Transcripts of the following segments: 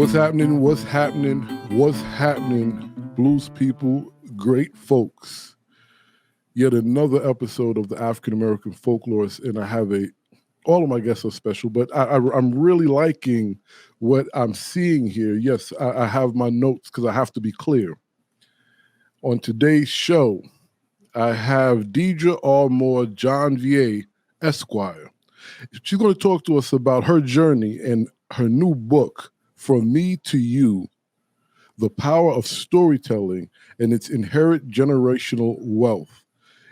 What's happening? What's happening? What's happening? Blues people, great folks. Yet another episode of the African American Folklorist, and I have all of my guests are special, but I'm really liking what I'm seeing here. Yes, I have my notes because I have to be clear. On today's show, I have Deidra R Moore Janvier, Esquire. She's going to talk to us about her journey and her new book, From Me to You, The Power of Storytelling and Its Inherent Generational Wealth.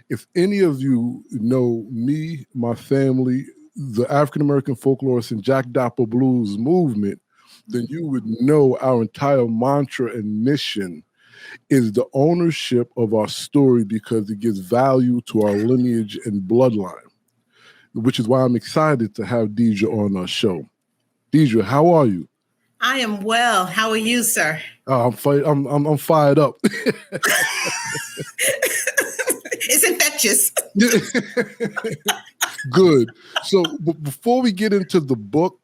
If any of you know me, my family, the African American Folklorist and Jack Dapper Blues movement, then you would know our entire mantra and mission is the ownership of our story because it gives value to our lineage and bloodline, which is why I'm excited to have Deidra on our show. Deidra, how are you? I am well. How are you, sir? I'm fired up. It's infectious. Good. So before we get into the book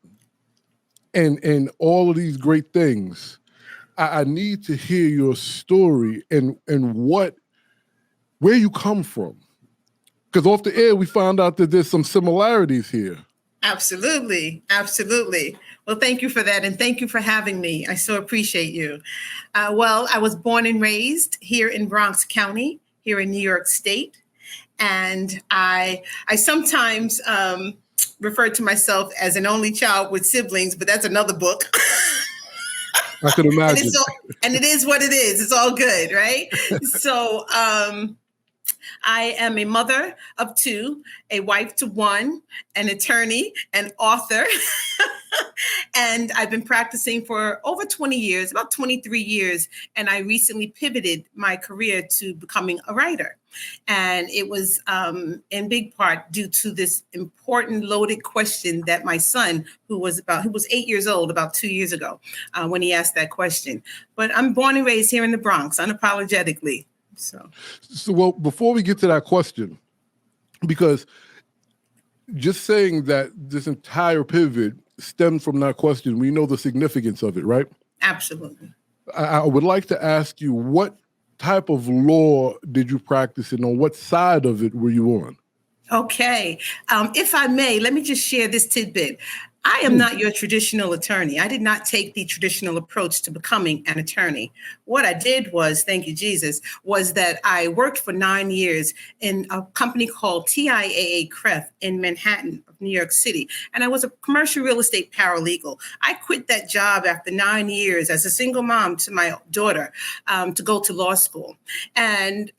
and all of these great things, I need to hear your story and where you come from. Because off the air, we found out that there's some similarities here. Absolutely. Absolutely. Well, thank you for that. And thank you for having me. I so appreciate you. Well, I was born and raised here in Bronx County, here in New York State. And I sometimes refer to myself as an only child with siblings, but that's another book. I could imagine. And it is what it is. It's all good, right? So I am a mother of two, a wife to one, an attorney, an author. And I've been practicing for over 20 years, about 23 years. And I recently pivoted my career to becoming a writer. And it was in big part due to this important loaded question that my son, who was 8 years old about 2 years ago, when he asked that question. But I'm born and raised here in the Bronx, unapologetically. So well, before we get to that question, because just saying that this entire pivot stemmed from that question, we know the significance of it, right? Absolutely. I would like to ask you, what type of law did you practice and on what side of it were you on? Okay. If I may, let me just share this tidbit. I am not your traditional attorney. I did not take the traditional approach to becoming an attorney. What I did was, thank you, Jesus, was that I worked for 9 years in a company called TIAA CREF in Manhattan, New York City. And I was a commercial real estate paralegal. I quit that job after 9 years as a single mom to my daughter to go to law school. And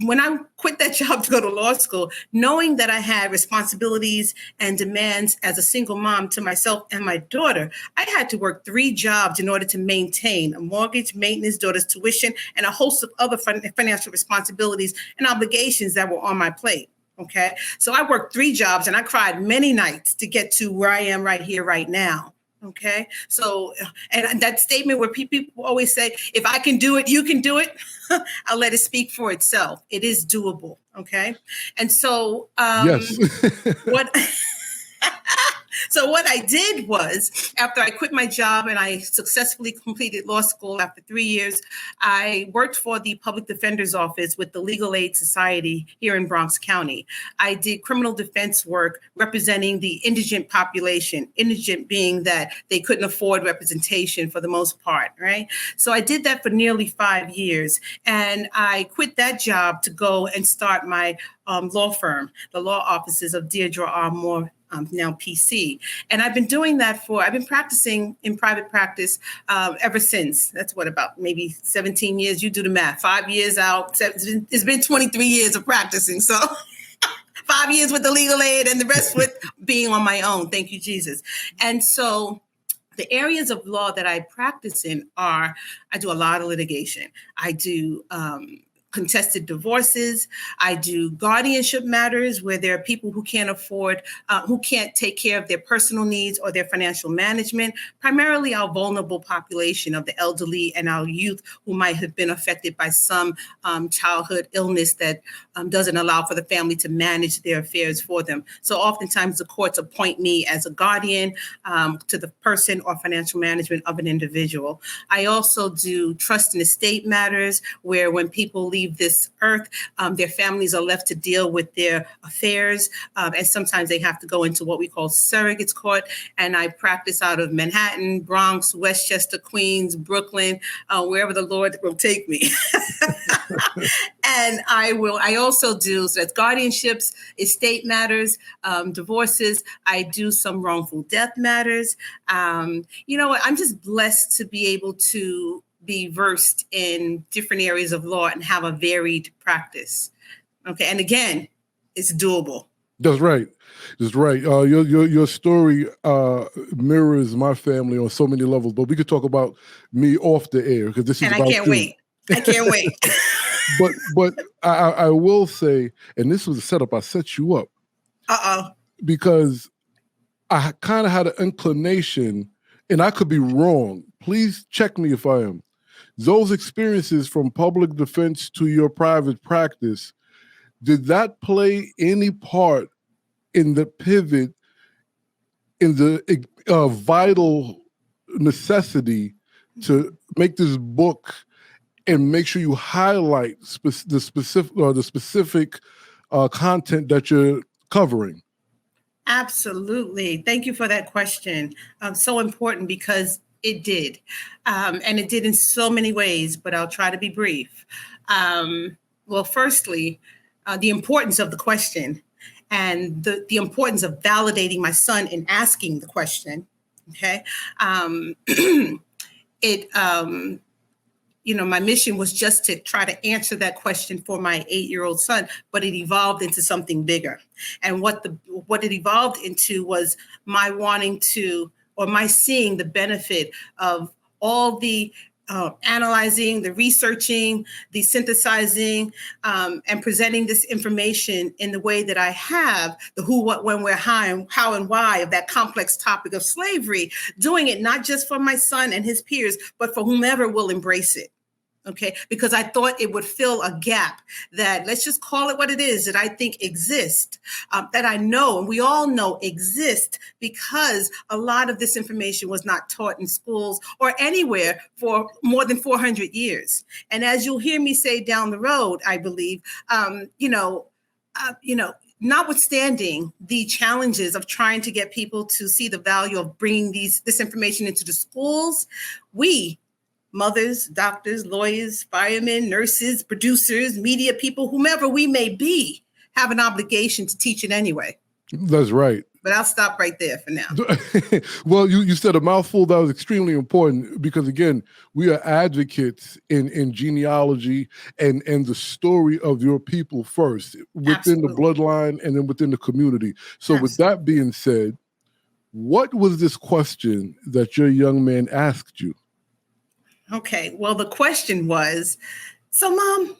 when I quit that job to go to law school, knowing that I had responsibilities and demands as a single mom to myself and my daughter, I had to work 3 jobs in order to maintain a mortgage, maintenance, daughter's tuition, and a host of other financial responsibilities and obligations that were on my plate. Okay. So I worked 3 jobs and I cried many nights to get to where I am right here, right now. Okay. So, and that statement where people always say, if I can do it, you can do it. I'll let it speak for itself. It is doable. Okay. And so, yes. So what I did was, after I quit my job and I successfully completed law school after 3 years, I worked for the Public Defender's Office with the Legal Aid Society here in Bronx County. I did criminal defense work representing the indigent population, indigent being that they couldn't afford representation for the most part, right? So I did that for nearly 5 years. And I quit that job to go and start my law firm, the law offices of Deidra R Moore, now PC. And I've been doing that I've been practicing in private practice ever since. That's about maybe 17 years. You do the math, 5 years out. It's been 23 years of practicing. So 5 years with the legal aid and the rest with being on my own. Thank you, Jesus. And so the areas of law that I practice in I do a lot of litigation. I do contested divorces. I do guardianship matters where there are people who can't afford, who can't take care of their personal needs or their financial management, primarily our vulnerable population of the elderly and our youth who might have been affected by some childhood illness that doesn't allow for the family to manage their affairs for them. So oftentimes the courts appoint me as a guardian to the person or financial management of an individual. I also do trust and estate matters where when people leave this earth, their families are left to deal with their affairs. And sometimes they have to go into what we call surrogates court. And I practice out of Manhattan, Bronx, Westchester, Queens, Brooklyn, wherever the Lord will take me. And I also do, so that's guardianships, estate matters, divorces. I do some wrongful death matters. You know what? I'm just blessed to be able to be versed in different areas of law and have a varied practice. Okay. And again, it's doable. That's right. That's right. Your story mirrors my family on so many levels, but we could talk about me off the air because this is about I can't wait. I can't wait. But I will say, and this was a setup, I set you up. Because I kind of had an inclination, and I could be wrong. Please check me if I am. Those experiences from public defense to your private practice, did that play any part in the pivot, in the vital necessity to make this book and make sure you highlight the specific content that you're covering? Absolutely. Thank you for that question. So important because it did. And it did in so many ways, but I'll try to be brief. Well, firstly, the importance of the question and the importance of validating my son in asking the question. Okay. My mission was just to try to answer that question for my 8-year-old son, but it evolved into something bigger. And what it evolved into was my wanting to, or my seeing the benefit of all the analyzing, the researching, the synthesizing, and presenting this information in the way that I have, the who, what, when, where, how, and why of that complex topic of slavery, doing it not just for my son and his peers, but for whomever will embrace it. Okay, because I thought it would fill a gap that, let's just call it what it is, that I think exists, that I know, and we all know exist, because a lot of this information was not taught in schools or anywhere for more than 400 years. And as you'll hear me say down the road, I believe, notwithstanding the challenges of trying to get people to see the value of bringing this information into the schools, we, mothers, doctors, lawyers, firemen, nurses, producers, media people, whomever we may be, have an obligation to teach it anyway. That's right. But I'll stop right there for now. Well, you said a mouthful that was extremely important because, again, we are advocates in genealogy and the story of your people first, within Absolutely. The bloodline and then within the community. So Absolutely. With that being said, what was this question that your young man asked you? Okay, well, the question was, so Mom,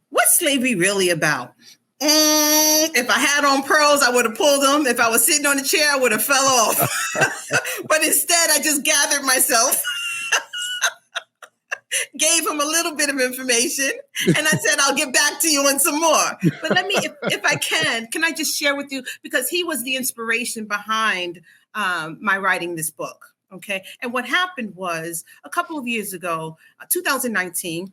what's slavery really about? If I had on pearls, I would have pulled them. If I was sitting on the chair, I would have fell off. But instead, I just gathered myself, gave him a little bit of information, and I said, I'll get back to you on some more. But let me, if I can I just share with you, because he was the inspiration behind my writing this book. Okay. And what happened was a couple of years ago, 2019,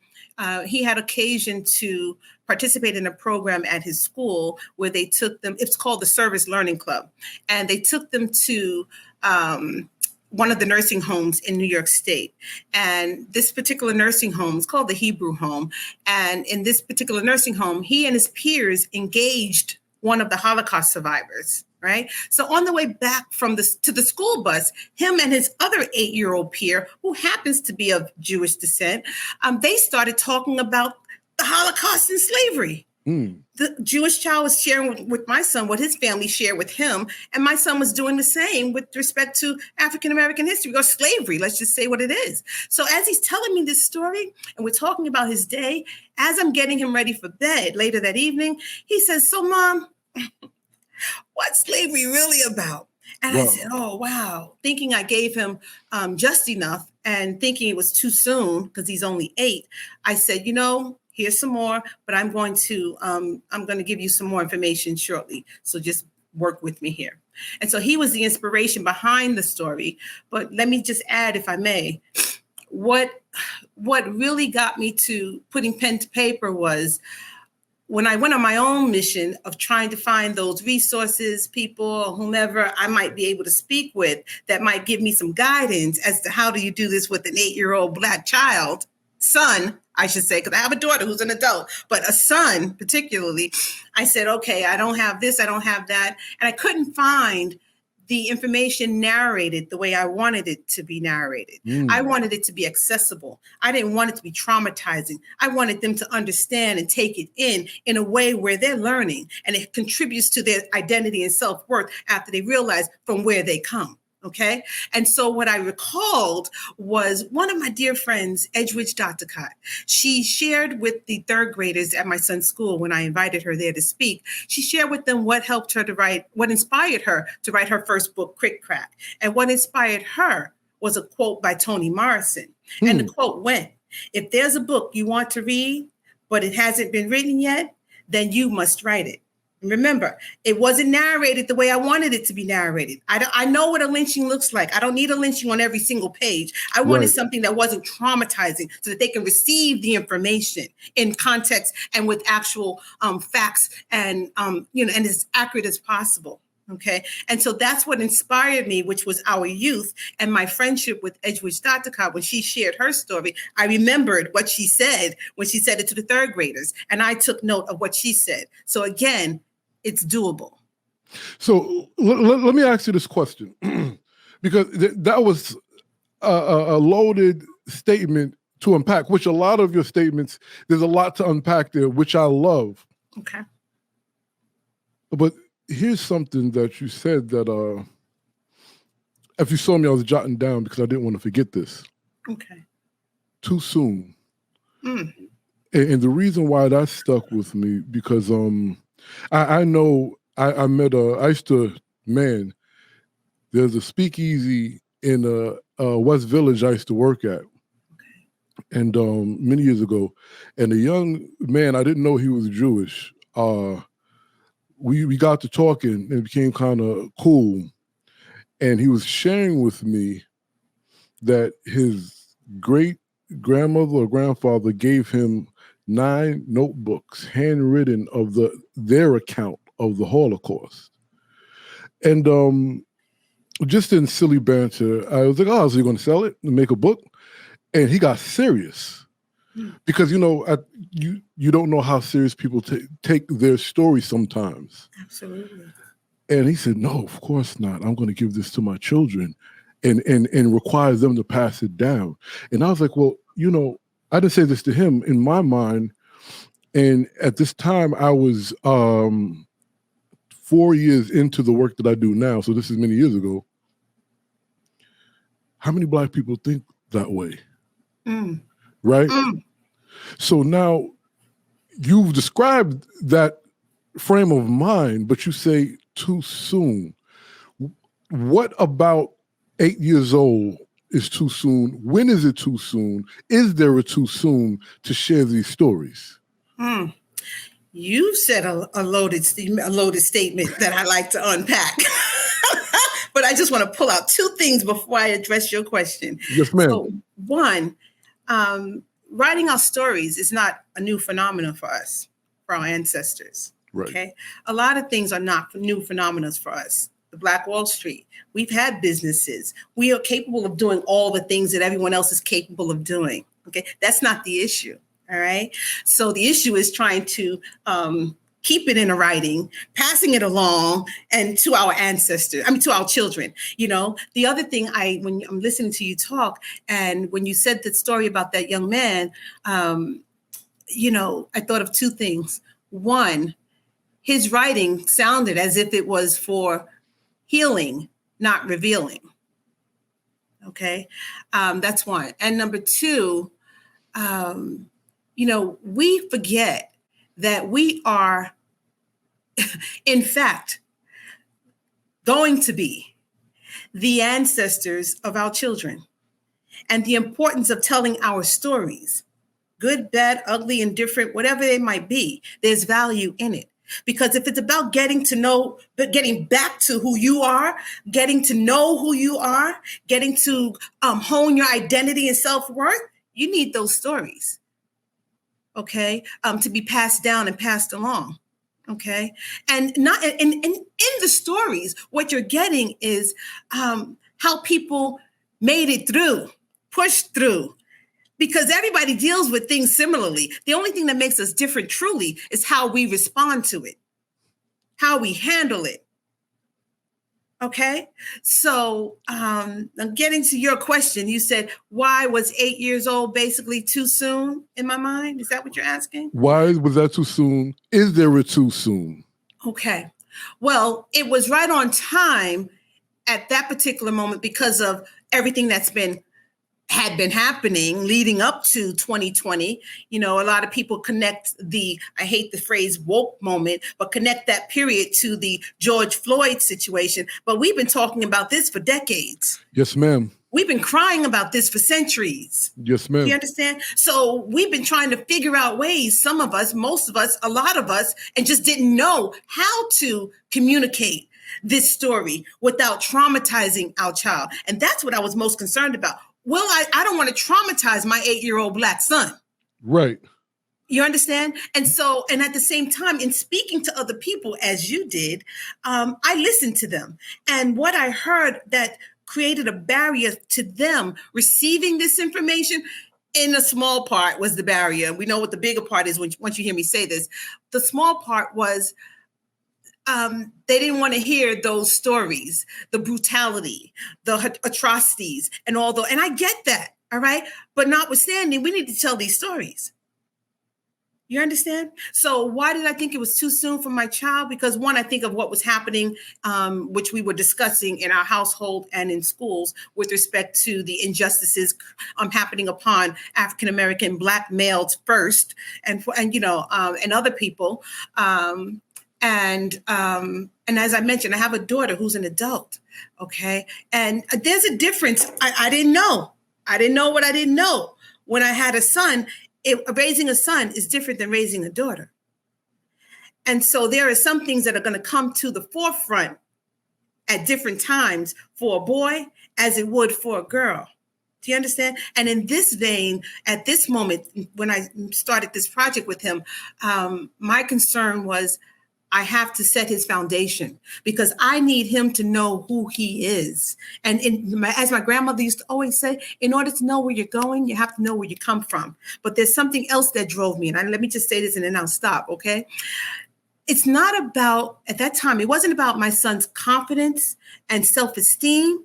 he had occasion to participate in a program at his school where they took them, it's called the Service Learning Club. And they took them to one of the nursing homes in New York State. And this particular nursing home is called the Hebrew Home. And in this particular nursing home, he and his peers engaged one of the Holocaust survivors. Right. So on the way back to the school bus, him and his other 8-year-old peer, who happens to be of Jewish descent, they started talking about the Holocaust and slavery. The Jewish child was sharing with my son what his family shared with him, and my son was doing the same with respect to African American history or slavery. Let's just say what it is. So as he's telling me this story, and we're talking about his day, as I'm getting him ready for bed later that evening, he says, "So, Mom, what's slavery really about?" And I said, "Oh, wow," thinking I gave him just enough, and thinking it was too soon because he's only 8. I said, here's some more, but I'm going to give you some more information shortly. So just work with me here. And so he was the inspiration behind the story. But let me just add, if I may, what really got me to putting pen to paper was when I went on my own mission of trying to find those resources, people, whomever I might be able to speak with that might give me some guidance as to how do you do this with an 8-year-old Black son, I should say, because I have a daughter who's an adult, but a son particularly. I said, okay, I don't have this, I don't have that. And I couldn't find the information narrated the way I wanted it to be narrated. I wanted it to be accessible. I didn't want it to be traumatizing. I wanted them to understand and take it in a way where they're learning and it contributes to their identity and self-worth after they realize from where they come. Okay. And so what I recalled was one of my dear friends, Edgeridge Dotticott. She shared with the 3rd graders at my son's school when I invited her there to speak. She shared with them what helped her to write, what inspired her to write her first book, Crick Crack. And what inspired her was a quote by Toni Morrison. And the quote went, "If there's a book you want to read, but it hasn't been written yet, then you must write it." Remember, it wasn't narrated the way I wanted it to be narrated. I know what a lynching looks like. I don't need a lynching on every single page. I wanted something that wasn't traumatizing so that they can receive the information in context and with actual facts and, and as accurate as possible. Okay. And so that's what inspired me, which was our youth and my friendship with Edgeridge Dotticott. When she shared her story, I remembered what she said when she said it to the 3rd graders. And I took note of what she said. So again, it's doable. So let me ask you this question, because that was a loaded statement to unpack, which a lot of your statements, there's a lot to unpack there, which I love. Okay. But here's something that you said that if you saw me, I was jotting down because I didn't want to forget this. Okay. Too soon. And the reason why that stuck with me, because I know I met there's a speakeasy in West Village I used to work at. And many years ago, and a young man, I didn't know he was Jewish. We got to talking and it became kind of cool. And he was sharing with me that his great grandmother or grandfather gave him 9 notebooks handwritten of their account of the Holocaust. And just in silly banter, I was like, "Oh, so you're going to sell it and make a book?" And he got serious because, you don't know how serious people take their story sometimes. Absolutely. And he said, "No, of course not. I'm going to give this to my children and requires them to pass it down." And I was like, well, I didn't say this to him in my mind. And at this time, I was 4 years into the work that I do now. So this is many years ago. How many Black people think that way? Right? So now you've described that frame of mind, but you say too soon. What about 8 years old is too soon? When is it too soon? Is there a too soon to share these stories? You said a loaded statement that I like to unpack. But I just want to pull out 2 things before I address your question. Yes, ma'am. So, one, writing our stories is not a new phenomenon for us, for our ancestors. Right. Okay. A lot of things are not new phenomena for us. The Black Wall Street. We've had businesses. We are capable of doing all the things that everyone else is capable of doing. Okay. That's not the issue. All right. So the issue is trying to keep it in a writing, passing it along and to our to our children. The other thing when I'm listening to you talk and when you said the story about that young man, I thought of 2 things. one, his writing sounded as if it was for healing, not revealing. Okay, that's one. And number two, we forget that we are, in fact, going to be the ancestors of our children, and the importance of telling our stories, good, bad, ugly, indifferent, whatever they might be. There's value in it. Because if it's about getting back to who you are, getting to know who you are, getting to hone your identity and self-worth, you need those stories, okay, to be passed down and passed along, okay? And not in the stories, what you're getting is how people made it through, pushed through, because everybody deals with things similarly. The only thing that makes us different truly is how we respond to it, how we handle it. Okay. So I'm getting to your question. You said, why was 8 years old basically too soon in my mind? Is that what you're asking? Why was that too soon? Is there a too soon? Okay. Well, it was right on time at that particular moment because of everything that's had been happening leading up to 2020. A lot of people connect I hate the phrase woke moment, but connect that period to the George Floyd situation. But we've been talking about this for decades. Yes, ma'am. We've been crying about this for centuries. Yes, ma'am. You understand? So we've been trying to figure out ways, some of us, most of us, a lot of us, and just didn't know how to communicate this story without traumatizing our child. And that's what I was most concerned about. Well, I don't want to traumatize my 8-year-old Black son. Right. You understand? And at the same time, in speaking to other people, as you did, I listened to them. And what I heard that created a barrier to them receiving this information, in a small part, was the barrier. We know what the bigger part is once you hear me say this. The small part was they didn't want to hear those stories, the brutality, the atrocities, and and I get that, all right? But notwithstanding, we need to tell these stories. You understand? So why did I think it was too soon for my child? Because one, I think of what was happening, which we were discussing in our household and in schools with respect to the injustices happening upon African-American Black males first, and other people. And as I mentioned, I have a daughter who's an adult, okay? And there's a difference. I didn't know. I didn't know what I didn't know. When I had a son, raising a son is different than raising a daughter. And so there are some things that are going to come to the forefront at different times for a boy as it would for a girl. Do you understand? And in this vein, at this moment, when I started this project with him, my concern was, I have to set his foundation because I need him to know who he is. And as my grandmother used to always say, in order to know where you're going, you have to know where you come from. But there's something else that drove me. And let me just say this and then I'll stop, okay? It's not about, at that time, it wasn't about my son's confidence and self-esteem.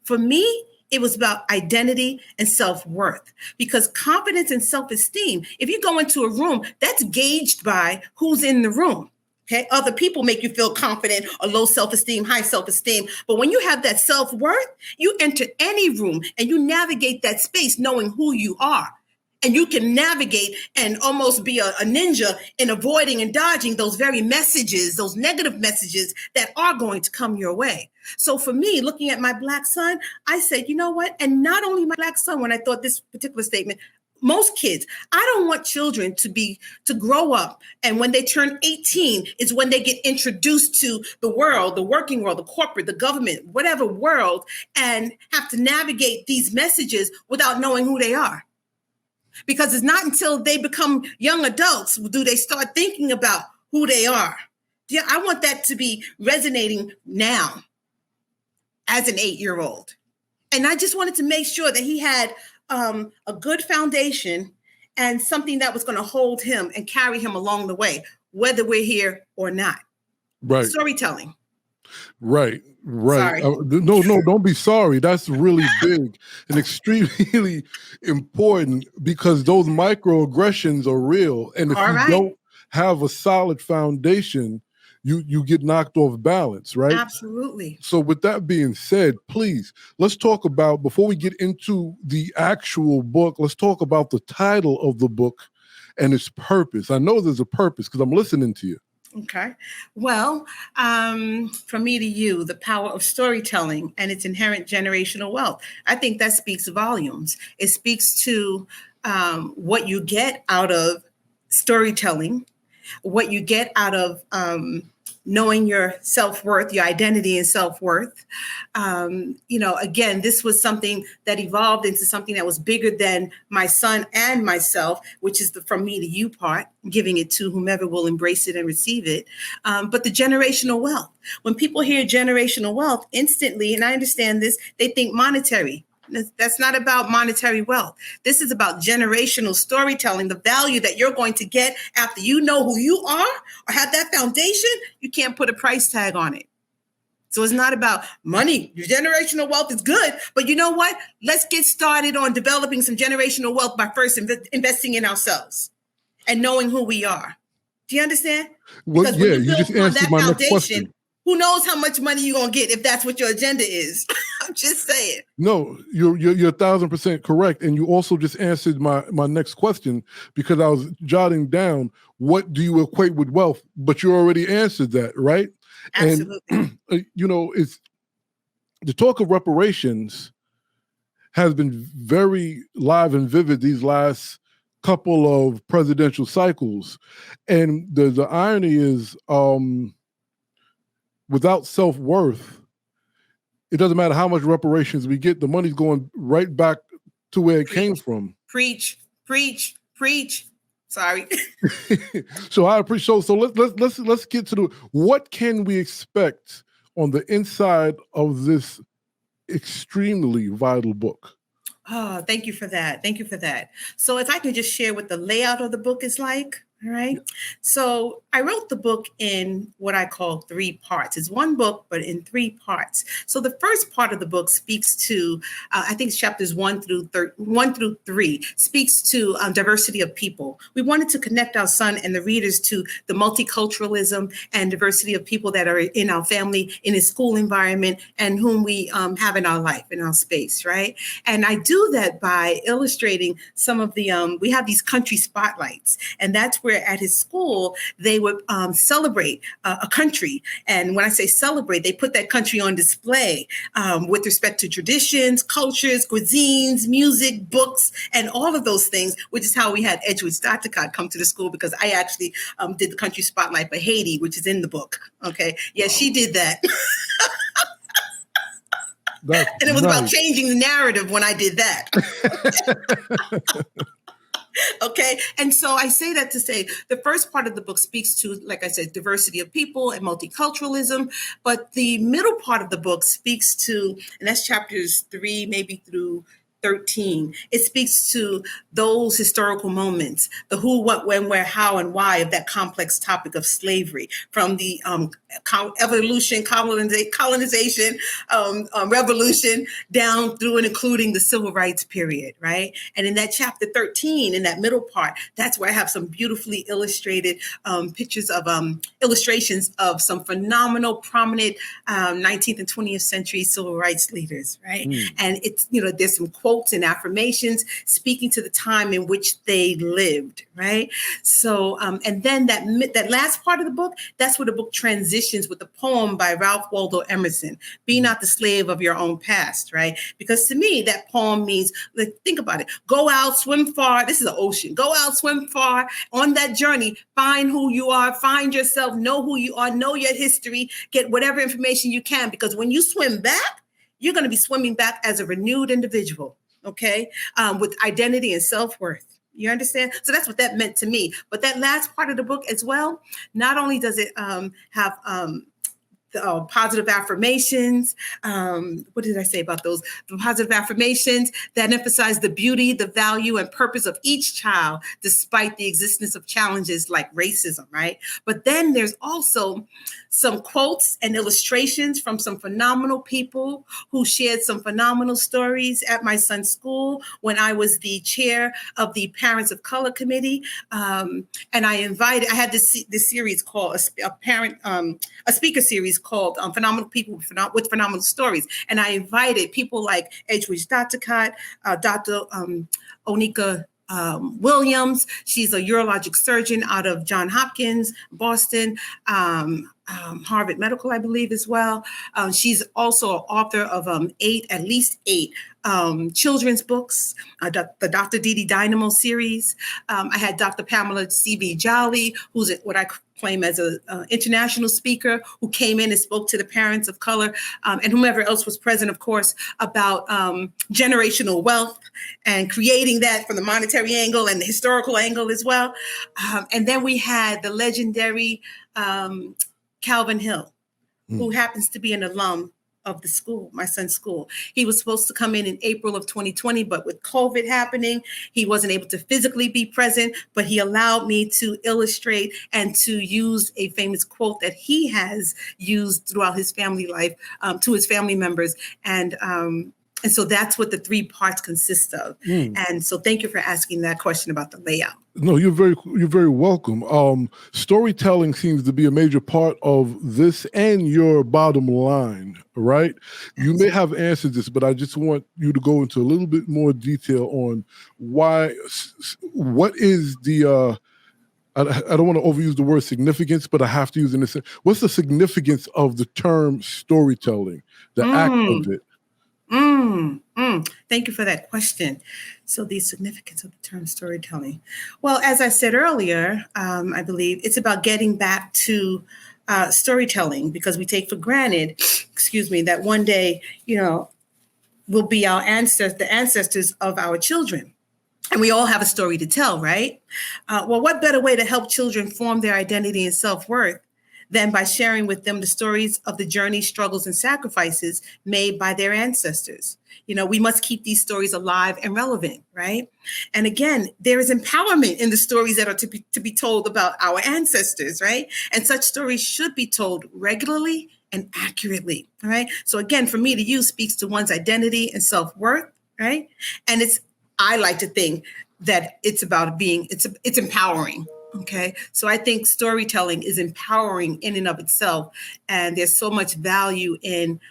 For me, it was about identity and self-worth, because confidence and self-esteem, if you go into a room, that's gauged by who's in the room. Okay, other people make you feel confident or low self-esteem, high self-esteem. But when you have that self-worth, you enter any room and you navigate that space knowing who you are. And you can navigate and almost be a ninja in avoiding and dodging those very messages, those negative messages that are going to come your way. So for me, looking at my Black son, I said, you know what? And not only my Black son, when I thought this particular statement, most kids, I don't want children to grow up, and when they turn 18 is when they get introduced to the world, the working world, the corporate, the government, whatever world, and have to navigate these messages without knowing who they are. Because it's not until they become young adults do they start thinking about who they are. Yeah, I want that to be resonating now as an 8-year-old. And I just wanted to make sure that he had a good foundation and something that was going to hold him and carry him along the way, whether we're here or not. Right. Storytelling. Right. Sorry. No, don't be sorry. That's really big and extremely important, because those microaggressions are real. And if have a solid foundation, you get knocked off balance, right? Absolutely. So with that being said, please, let's talk about, before we get into the actual book, let's talk about the title of the book and its purpose. I know there's a purpose because I'm listening to you. Okay. Well, from me to you, the power of storytelling and its inherent generational wealth. I think that speaks volumes. It speaks to what you get out of storytelling, what you get out of knowing your self-worth, your identity and self-worth. Again, this was something that evolved into something that was bigger than my son and myself, which is the from me to you part, giving it to whomever will embrace it and receive it. But the generational wealth. When people hear generational wealth, instantly, and I understand this, they think monetary. That's not about monetary wealth. This is about generational storytelling, the value that you're going to get after you know who you are or have that foundation. You can't put a price tag on it. So it's not about money. Your generational wealth is good, but you know what? Let's get started on developing some generational wealth by first investing in ourselves and knowing who we are. Do you understand? Well, yeah, you just answered my next question. Who knows how much money you're going to get if that's what your agenda is? I'm just saying. No, you're 1,000% correct. And you also just answered my next question, because I was jotting down, what do you equate with wealth? But you already answered that, right? Absolutely. And, it's the talk of reparations has been very live and vivid these last couple of presidential cycles. And the irony is, without self-worth, it doesn't matter how much reparations we get, the money's going right back to where it came from. Preach. Sorry. So I appreciate. So let's get to what can we expect on the inside of this extremely vital book? Oh, thank you for that. So if I can just share what the layout of the book is like. All right. So I wrote the book in what I call 3 parts. It's one book, but in 3 parts. So the first part of the book speaks to, I think it's chapters 1 through 3, speaks to diversity of people. We wanted to connect our son and the readers to the multiculturalism and diversity of people that are in our family, in a school environment, and whom we have in our life, in our space, right? And I do that by illustrating some of the, we have these country spotlights, and that's where at his school, they would celebrate a country. And when I say celebrate, they put that country on display with respect to traditions, cultures, cuisines, music, books, and all of those things, which is how we had Edgewood Stottacott come to the school, because I actually did the country spotlight for Haiti, which is in the book. Okay. Yeah, wow. She did that. And it was nice. About changing the narrative when I did that. Okay. And so I say that to say the first part of the book speaks to, like I said, diversity of people and multiculturalism. But the middle part of the book speaks to, and that's chapters 3, maybe through 13. It speaks to those historical moments, the who, what, when, where, how, and why of that complex topic of slavery, from the evolution, colonization, revolution, down through and including the civil rights period, right? And in that chapter 13, in that middle part, that's where I have some beautifully illustrated pictures of illustrations of some phenomenal, prominent 19th and 20th century civil rights leaders, right? And it's, there's some quotes and affirmations speaking to the time in which they lived, right? So, and then that last part of the book, that's where the book transitions with a poem by Ralph Waldo Emerson, "Be not the slave of your own past," right? Because to me, that poem means, think about it, go out, swim far. This is an ocean. Go out, swim far on that journey, find who you are, find yourself, know who you are, know your history, get whatever information you can, because when you swim back, you're going to be swimming back as a renewed individual, okay, with identity and self-worth. You understand? So that's what that meant to me. But that last part of the book as well, not only does it have positive affirmations. What did I say about those? The positive affirmations that emphasize the beauty, the value, and purpose of each child, despite the existence of challenges like racism, right? But then there's also some quotes and illustrations from some phenomenal people who shared some phenomenal stories at my son's school when I was the chair of the Parents of Color Committee. And I had this series called a speaker series called Phenomenal People with Phenomenal Stories. And I invited people like Edwidge Dotticott, Dr. Onika Williams. She's a urologic surgeon out of Johns Hopkins, Boston, Harvard Medical, I believe, as well. She's also an author of at least eight children's books, the Dr. Didi Dynamo series. I had Dr. Pamela C.V. Jolly, who's what I claim as an international speaker, who came in and spoke to the parents of color, and whomever else was present, of course, about generational wealth and creating that from the monetary angle and the historical angle as well. And then we had the legendary Calvin Hill, who happens to be an alum of the school, my son's school. He was supposed to come in April of 2020, but with COVID happening, he wasn't able to physically be present, but he allowed me to illustrate and to use a famous quote that he has used throughout his family life to his family members. And so that's what the 3 parts consist of. And so thank you for asking that question about the layout. No, you're very welcome. Storytelling seems to be a major part of this and your bottom line, right? You may have answered this, but I just want you to go into a little bit more detail on what is the, I don't want to overuse the word significance, but I have to use it in this. What's the significance of the term storytelling, the act of it? Thank you for that question. So the significance of the term storytelling. Well, as I said earlier, I believe it's about getting back to storytelling, because we take for granted, that one day, will be the ancestors of our children. And we all have a story to tell, right? Well, what better way to help children form their identity and self-worth than by sharing with them the stories of the journey, struggles, and sacrifices made by their ancestors. We must keep these stories alive and relevant, right? And again, there is empowerment in the stories that are to be told about our ancestors, right? And such stories should be told regularly and accurately, all right? So again, for me, the use speaks to one's identity and self-worth, right? And I like to think that it's about it's empowering. Okay, so I think storytelling is empowering in and of itself. And there's so much value in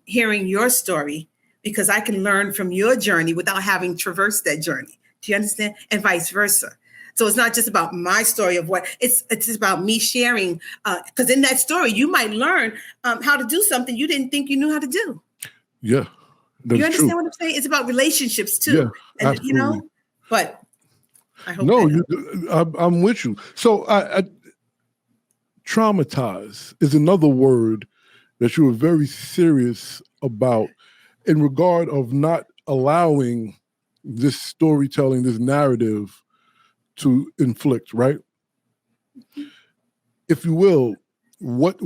hearing your story, because I can learn from your journey without having traversed that journey. Do you understand? And vice versa. So it's not just about my story of what it's about me sharing, because in that story, you might learn how to do something you didn't think you knew how to do. Yeah. You understand what I'm saying? It's about relationships too. Yeah, absolutely. But I hope I'm with you. So traumatize is another word that you were very serious about in regard of not allowing this storytelling, this narrative to inflict, right? If you will, what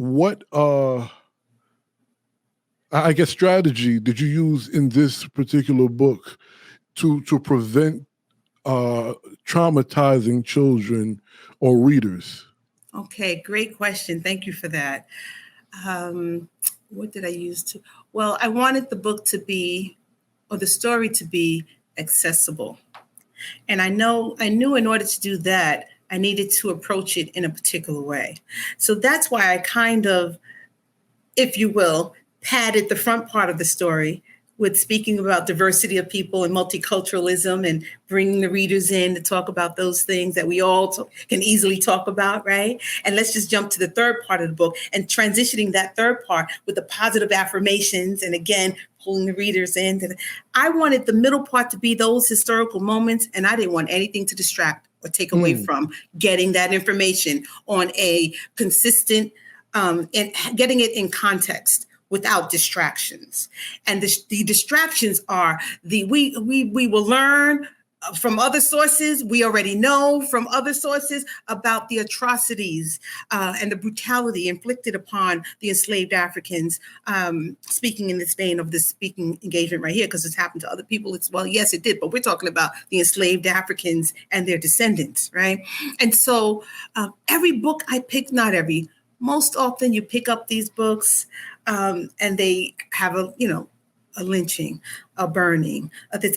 I guess strategy did you use in this particular book to prevent traumatizing children or readers? Okay, great question. Thank you for that. What did I use Well, I wanted the book to be, or the story to be, accessible. And I knew in order to do that, I needed to approach it in a particular way. So that's why I kind of, if you will, padded the front part of the story with speaking about diversity of people and multiculturalism and bringing the readers in to talk about those things that we all can easily talk about, right? And let's just jump to the third part of the book and transitioning that third part with the positive affirmations and again, pulling the readers in. I wanted the middle part to be those historical moments, and I didn't want anything to distract or take away from getting that information on a consistent and getting it in context, without distractions. And the distractions are we will learn From other sources, we already know from other sources about the atrocities and the brutality inflicted upon the enslaved Africans. Speaking in this vein of this speaking engagement right here, because it's happened to other people. It's, well, yes, it did, but we're talking about the enslaved Africans and their descendants, right? And so every book I pick, not every, most often you pick up these books and they have a lynching, a burning,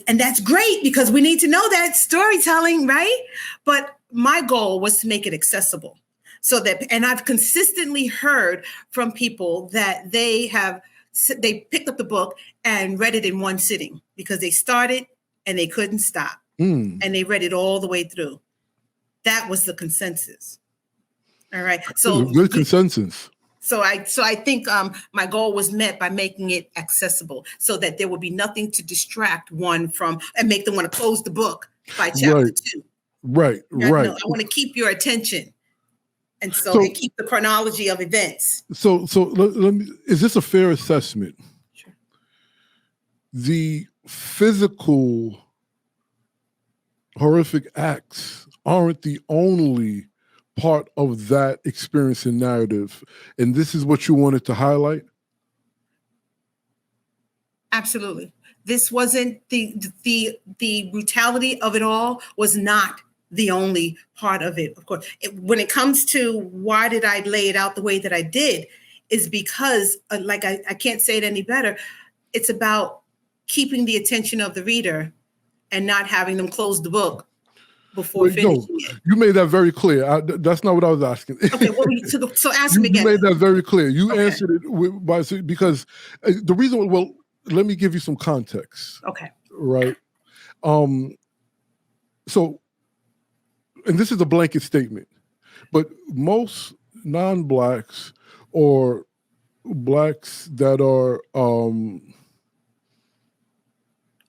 and that's great because we need to know that storytelling, right? But my goal was to make it accessible so that, and I've consistently heard from people that they picked up the book and read it in one sitting because they started and they couldn't stop and they read it all the way through. That was the consensus. All right. So good consensus. So I think my goal was met by making it accessible so that there would be nothing to distract one from and make them want to close the book by chapter 2. Right. No, I want to keep your attention. And and keep the chronology of events. So let me, is this a fair assessment? Sure. The physical horrific acts aren't the only part of that experience and narrative, and this is what you wanted to highlight? Absolutely. This wasn't the brutality of it all was not the only part of it. Of course, when it comes to why did I lay it out the way that I did, is because I can't say it any better. It's about keeping the attention of the reader and not having them close the book before finishing it. You made that very clear. That's not what I was asking. Okay, so ask me again. You made that very clear. You answered it because the reason. Well, let me give you some context. Okay. Right. So, and this is a blanket statement, but most non-Blacks or Blacks that are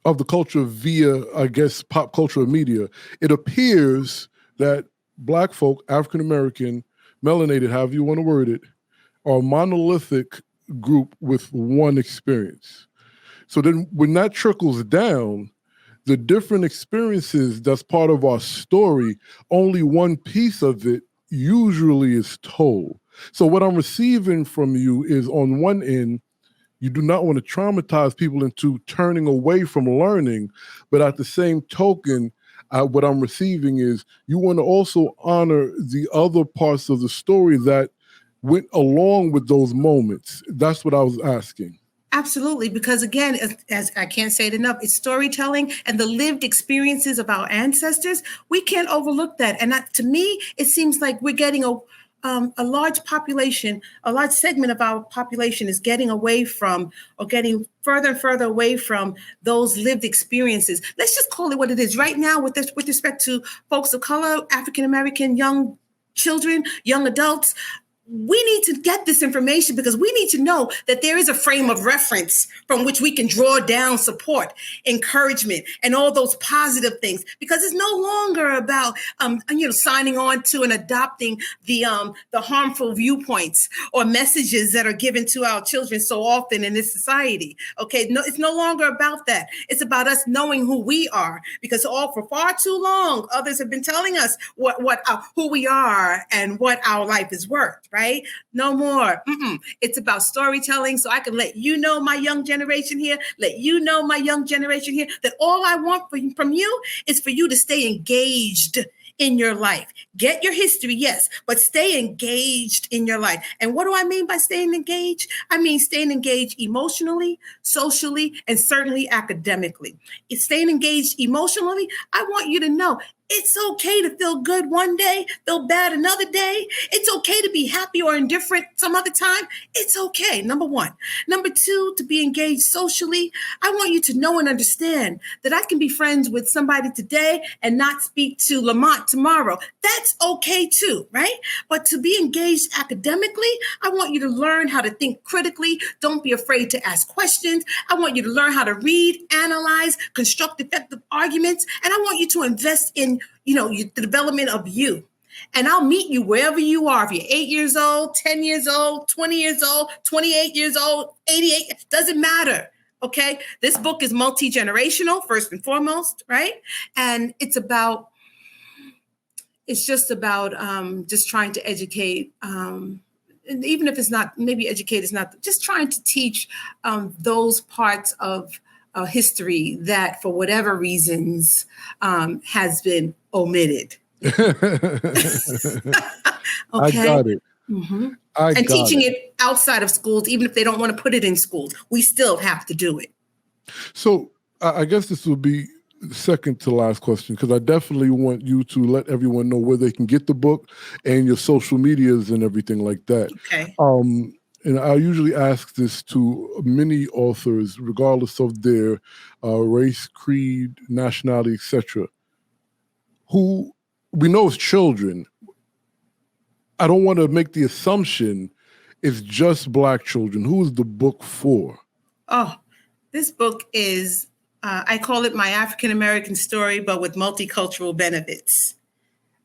of the culture via, I guess, pop culture or media, it appears that Black folk, African American, melanated, however you want to word it, are a monolithic group with one experience. So then when that trickles down, the different experiences that's part of our story, only one piece of it usually is told. So what I'm receiving from you is, on one end, you do not want to traumatize people into turning away from learning, but at the same token, what I'm receiving is you want to also honor the other parts of the story that went along with those moments. That's what I was asking. Absolutely, because again, as I can't say it enough, it's storytelling and the lived experiences of our ancestors. We can't overlook that. And to me, it seems like we're getting a large population, a large segment of our population is getting away from, or getting further and further away from those lived experiences. Let's just call it what it is right now with respect to folks of color, African American, young children, young adults. We need to get this information because we need to know that there is a frame of reference from which we can draw down support, encouragement, and all those positive things. Because it's no longer about signing on to and adopting the harmful viewpoints or messages that are given to our children so often in this society. Okay, no, it's no longer about that. It's about us knowing who we are. Because for far too long, others have been telling us who we are and what our life is worth. Right? No more. It's about storytelling. So I can let you know, my young generation here, that all I want from you is for you to stay engaged in your life. Get your history, yes, but stay engaged in your life. And what do I mean by staying engaged? I mean staying engaged emotionally, socially, and certainly academically. If staying engaged emotionally, I want you to know it's okay to feel good one day, feel bad another day. It's okay to be happy or indifferent some other time. It's okay, number one. Number two, to be engaged socially, I want you to know and understand that I can be friends with somebody today and not speak to Lamont tomorrow. That's okay too, right? But to be engaged academically, I want you to learn how to think critically. Don't be afraid to ask questions. I want you to learn how to read, analyze, construct effective arguments, and I want you to invest in the development of you. And I'll meet you wherever you are. If you're 8 years old, 10 years old, 20 years old, 28 years old, 88, doesn't matter. Okay. This book is multi-generational, first and foremost, right? And it's just about just trying to educate, and even if it's not, maybe educate is not, just trying to teach those parts of history that for whatever reasons has been omitted. I Okay. got it. Mm-hmm. I And got teaching it. it outside of schools, even if they don't want to put it in schools, we still have to do it. So I guess this will be second to last question, because I definitely want you to let everyone know where they can get the book and your social medias and everything like that. Okay. And I usually ask this to many authors, regardless of their race, creed, nationality, etc., who we know as children. I don't want to make the assumption it's just Black children. Who is the book for? Oh, this book is, I call it my African American story, but with multicultural benefits.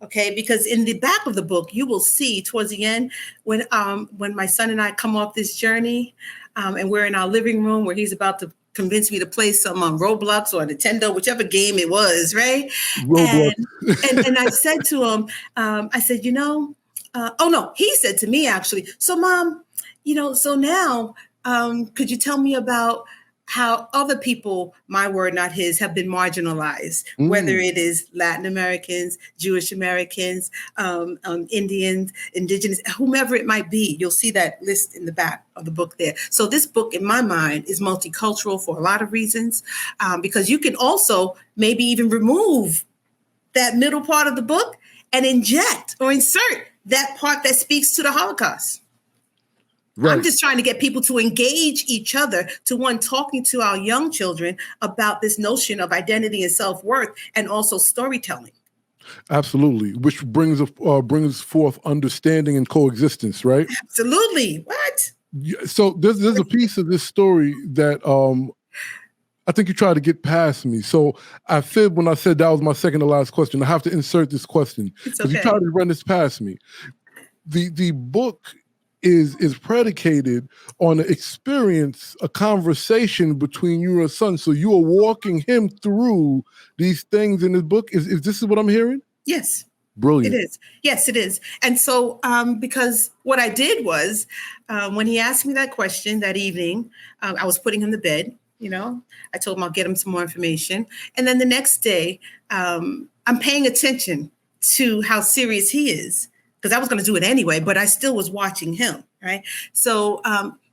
Okay, because in the back of the book, you will see towards the end when my son and I come off this journey, and we're in our living room where he's about to convince me to play some on Roblox or Nintendo, whichever game it was, right? Roblox. And I said to him, I said, oh no, he said to me actually, so Mom, so now could you tell me about how other people, my word, not his, have been marginalized, whether it is Latin Americans, Jewish Americans, Indians, Indigenous, whomever it might be. You'll see that list in the back of the book there. So this book, in my mind, is multicultural for a lot of reasons, because you can also maybe even remove that middle part of the book and inject or insert that part that speaks to the Holocaust. Right. I'm just trying to get people to engage each other, to talking to our young children about this notion of identity and self-worth, and also storytelling. Absolutely, which brings forth understanding and coexistence, right? Absolutely. What? So there's a piece of this story that I think you tried to get past me. So I fibbed when I said that was my second to last question. I have to insert this question because you tried to run this past me. The book is predicated on an experience, a conversation between you and your son. So you are walking him through these things in this book. Is this what I'm hearing? Yes. Brilliant. It is. Yes, it is. And so because what I did was when he asked me that question that evening, I was putting him to bed. I told him I'll get him some more information. And then the next day, I'm paying attention to how serious he is, because I was going to do it anyway, but I still was watching him, right? So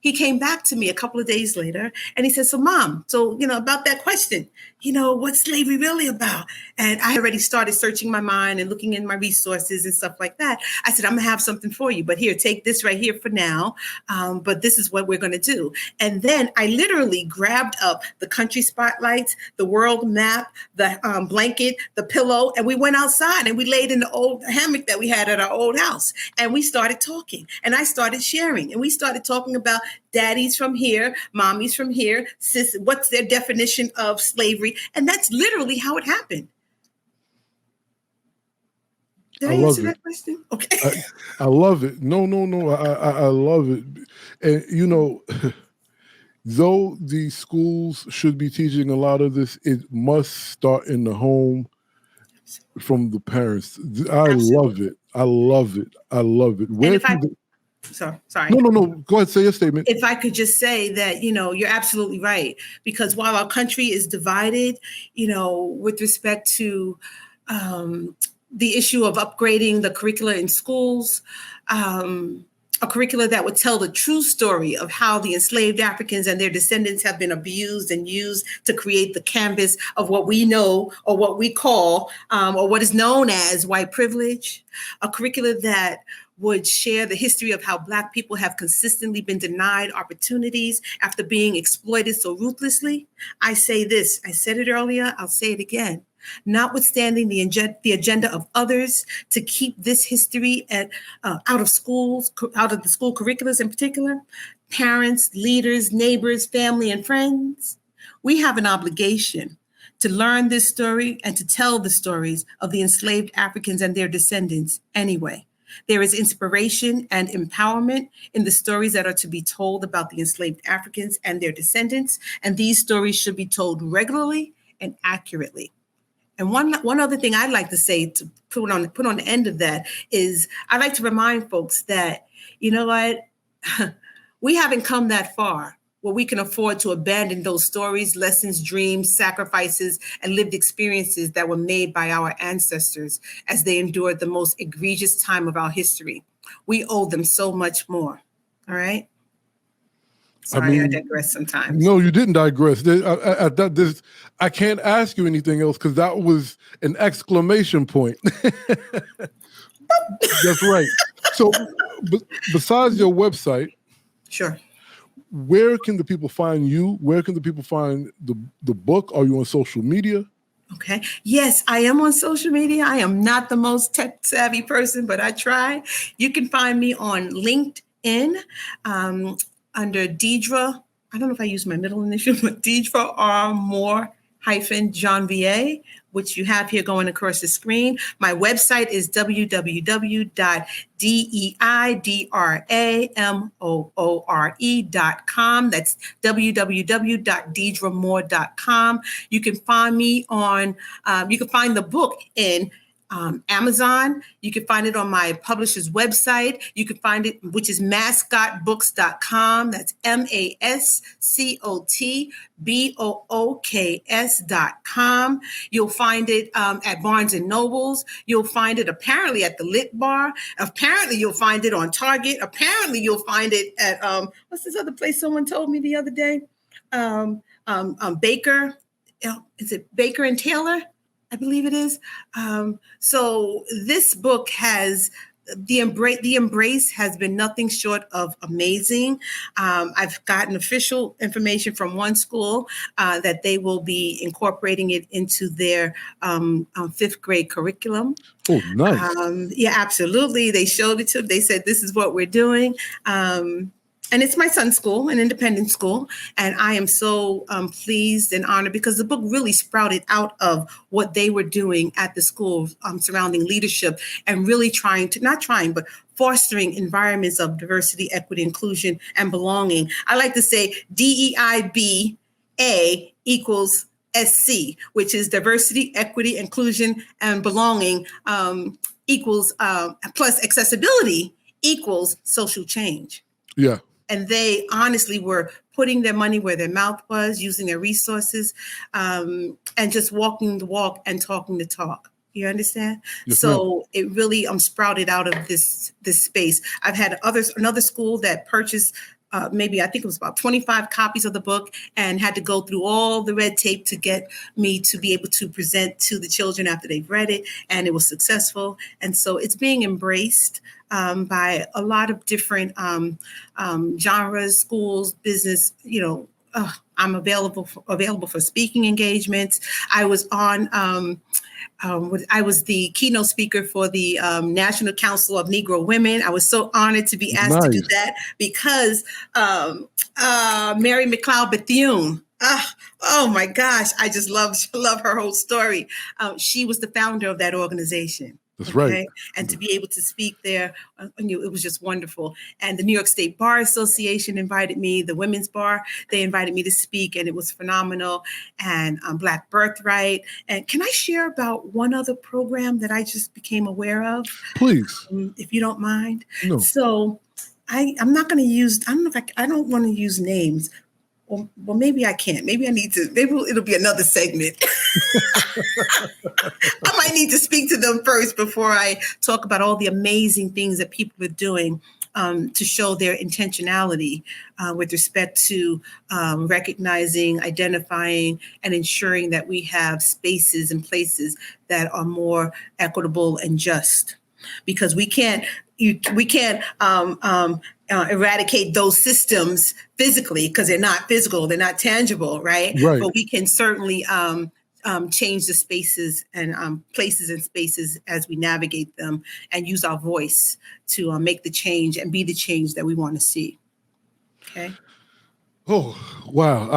he came back to me a couple of days later and he said, so Mom, about that question, what's slavery really about? And I already started searching my mind and looking in my resources and stuff like that. I said, I'm gonna have something for you, but here, take this right here for now. But this is what we're gonna do. And then I literally grabbed up the country spotlights, the world map, the blanket, the pillow, and we went outside and we laid in the old hammock that we had at our old house. And we started talking and I started sharing and we started talking about daddies from here, mommies from here, sis, what's their definition of slavery? And that's literally how it happened. Did I answer that question? Okay. I love it. No. I love it. And, though the schools should be teaching a lot of this, it must start in the home from the parents. I love it. I love it. I love it. Sorry. No. Go ahead, say your statement. If I could just say that, you're absolutely right. Because while our country is divided, with respect to the issue of upgrading the curricula in schools, a curricula that would tell the true story of how the enslaved Africans and their descendants have been abused and used to create the canvas of what we know or what we call or what is known as white privilege, a curricula that would share the history of how Black people have consistently been denied opportunities after being exploited so ruthlessly. I say this, I said it earlier, I'll say it again. Notwithstanding the agenda of others to keep this history out of schools, out of the school curriculums in particular, parents, leaders, neighbors, family, and friends, we have an obligation to learn this story and to tell the stories of the enslaved Africans and their descendants anyway. There is inspiration and empowerment in the stories that are to be told about the enslaved Africans and their descendants, and these stories should be told regularly and accurately. And one other thing I'd like to say to put on the end of that is I'd like to remind folks that, you know what, we haven't come that far where we can afford to abandon those stories, lessons, dreams, sacrifices, and lived experiences that were made by our ancestors as they endured the most egregious time of our history. We owe them so much more. All right. Sorry, I digress sometimes. No, you didn't digress. I can't ask you anything else because that was an exclamation point. That's right. So besides your website, sure. Where can the people find you? Where can the people find the book? Are you on social media? Okay. Yes, I am on social media. I am not the most tech savvy person, but I try. You can find me on LinkedIn under Deidra. I don't know if I use my middle initial, but Deidra R Moore Janvier, which you have here going across the screen. My website is www.DeidraMoore.com. That's www.DeidraMoore.com. You can find me on, you can find the book in Amazon. You can find it on my publisher's website. You can find it, which is mascotbooks.com. That's MASCOTBOOKS.com. You'll find it at Barnes and Nobles. You'll find it apparently at the Lit Bar. Apparently you'll find it on Target. Apparently you'll find it at what's this other place someone told me the other day? Baker. Is it Baker and Taylor? I believe it is. So this book has the embrace has been nothing short of amazing. I've gotten official information from one school that they will be incorporating it into their 5th grade curriculum. Oh, nice. Yeah, absolutely. They showed it to them. They said, this is what we're doing. And it's my son's school, an independent school. And I am so pleased and honored because the book really sprouted out of what they were doing at the school surrounding leadership and really fostering environments of diversity, equity, inclusion, and belonging. I like to say DEIBA equals SC, which is diversity, equity, inclusion, and belonging equals plus accessibility equals social change. Yeah. And they honestly were putting their money where their mouth was, using their resources, and just walking the walk and talking the talk. You understand? Yes, so it really sprouted out of this space. I've had another school that purchased maybe I think it was about 25 copies of the book and had to go through all the red tape to get me to be able to present to the children after they've read it. And it was successful. And so it's being embraced by a lot of different genres, schools, business, I'm available for speaking engagements. I was on, I was the keynote speaker for the National Council of Negro Women. I was so honored to be asked to do that because Mary McLeod Bethune, oh my gosh, I just love her whole story. She was the founder of that organization. That's right. And to be able to speak there, it was just wonderful. And the New York State Bar Association invited me, the Women's Bar, they invited me to speak, and it was phenomenal. And Black Birthright. And can I share about one other program that I just became aware of? Please. If you don't mind. No. So I'm not going to use, I don't want to use names. Well, maybe I can't. Maybe I need to. Maybe it'll be another segment. I might need to speak to them first before I talk about all the amazing things that people are doing to show their intentionality with respect to recognizing, identifying, and ensuring that we have spaces and places that are more equitable and just. Because we can't eradicate those systems physically because they're not physical, they're not tangible, right? But we can certainly change the spaces and places and spaces as we navigate them and use our voice to make the change and be the change that we want to see. Okay. Oh, wow.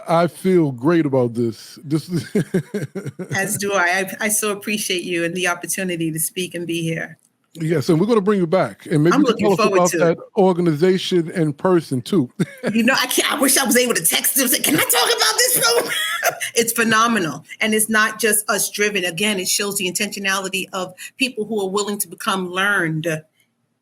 I feel great about this. As do I. I so appreciate you and the opportunity to speak and be here. Yes, and we're going to bring you back, and maybe I'm you can looking tell us forward about to that organization in person too. I wish I was able to text them and say, can I talk about this program? It's phenomenal. And it's not just us driven. Again, it shows the intentionality of people who are willing to become learned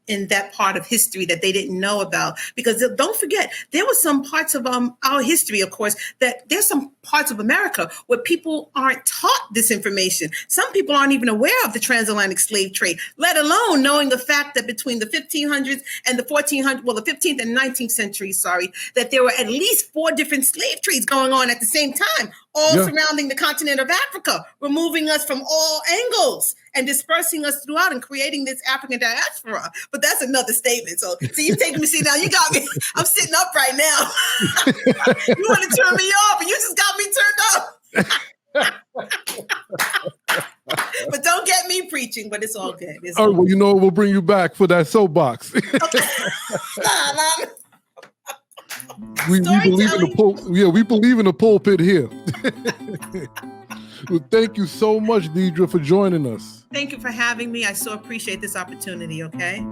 in that part of history that they didn't know about. Because don't forget, there were some parts of our history, of course, that there's some parts of America where people aren't taught this information. Some people aren't even aware of the transatlantic slave trade, let alone knowing the fact that between the 1500s and the 1400s, well, the 15th and 19th century, that there were at least 4 different slave trades going on at the same time, all surrounding the continent of Africa, removing us from all angles and dispersing us throughout and creating this African diaspora. But that's another statement. So you taking me, now you got me, I'm sitting up right now. You want to turn me off, and you just got me turned up. But don't get me preaching, but it's all good. It's all well, we'll bring you back for that soapbox. We believe in we believe in the pulpit here. Well, thank you so much, Deidra, for joining us. Thank you for having me. I so appreciate this opportunity, okay?